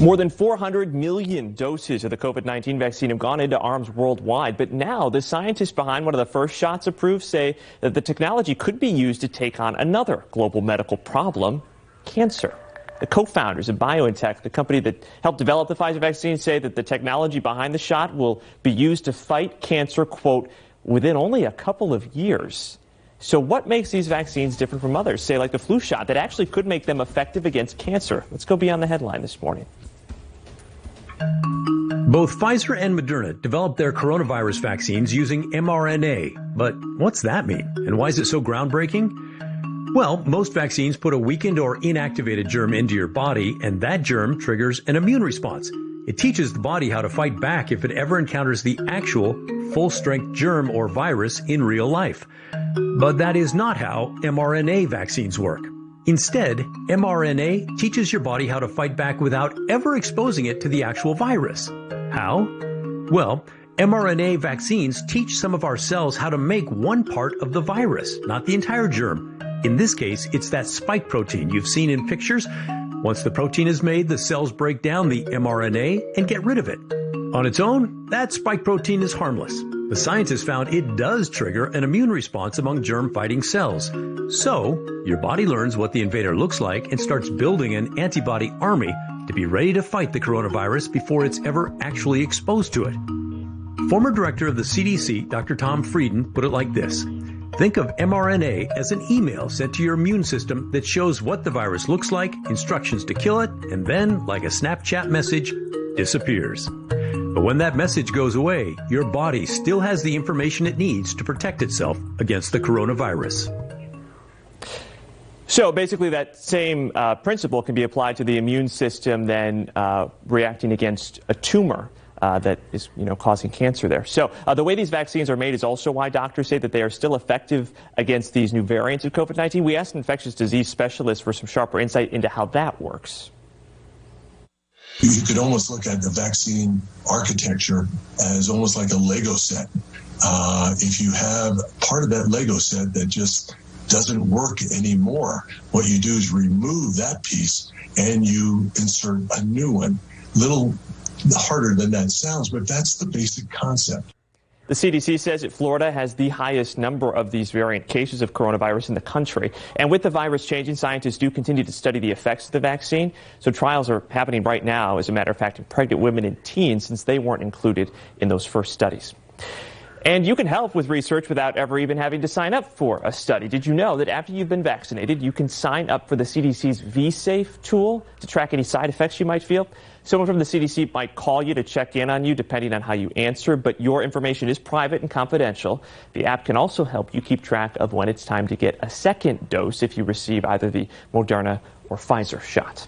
More than 400 million doses of the COVID-19 vaccine have gone into arms worldwide. But now the scientists behind one of the first shots approved say that the technology could be used to take on another global medical problem, cancer. The co-founders of BioNTech, the company that helped develop the Pfizer vaccine, say that the technology behind the shot will be used to fight cancer, quote, within only a couple of years. So what makes these vaccines different from others, say like the flu shot, that actually could make them effective against cancer? Let's go beyond the headline this morning. Both Pfizer and Moderna developed their coronavirus vaccines using mRNA. But what's that mean? And why is it so groundbreaking? Well, most vaccines put a weakened or inactivated germ into your body, and that germ triggers an immune response. It teaches the body how to fight back if it ever encounters the actual full-strength germ or virus in real life. But that is not how mRNA vaccines work. Instead, mRNA teaches your body how to fight back without ever exposing it to the actual virus. How? Well, mRNA vaccines teach some of our cells how to make one part of the virus, not the entire germ. In this case, it's that spike protein you've seen in pictures. Once the protein is made, the cells break down the mRNA and get rid of it. On its own, that spike protein is harmless. The scientists found it does trigger an immune response among germ-fighting cells. So, your body learns what the invader looks like and starts building an antibody army to be ready to fight the coronavirus before it's ever actually exposed to it. Former director of the CDC, Dr. Tom Frieden, put it like this. Think of mRNA as an email sent to your immune system that shows what the virus looks like, instructions to kill it, and then, like a Snapchat message, disappears. But when that message goes away, your body still has the information it needs to protect itself against the coronavirus. So basically that same principle can be applied to the immune system then reacting against a tumor that is, causing cancer there. So the way these vaccines are made is also why doctors say that they are still effective against these new variants of COVID-19. We asked an infectious disease specialist for some sharper insight into how that works. You could almost look at the vaccine architecture as almost like a Lego set. If you have part of that Lego set that just doesn't work anymore, what you do is remove that piece and you insert a new one. Little harder than that sounds, but that's the basic concept. The CDC says that Florida has the highest number of these variant cases of coronavirus in the country. And with the virus changing, scientists do continue to study the effects of the vaccine. So trials are happening right now, as a matter of fact, in pregnant women and teens, since they weren't included in those first studies. And you can help with research without ever even having to sign up for a study. Did you know that after you've been vaccinated, you can sign up for the CDC's vSafe tool to track any side effects you might feel? Someone from the CDC might call you to check in on you depending on how you answer, but your information is private and confidential. The app can also help you keep track of when it's time to get a second dose if you receive either the Moderna or Pfizer shot.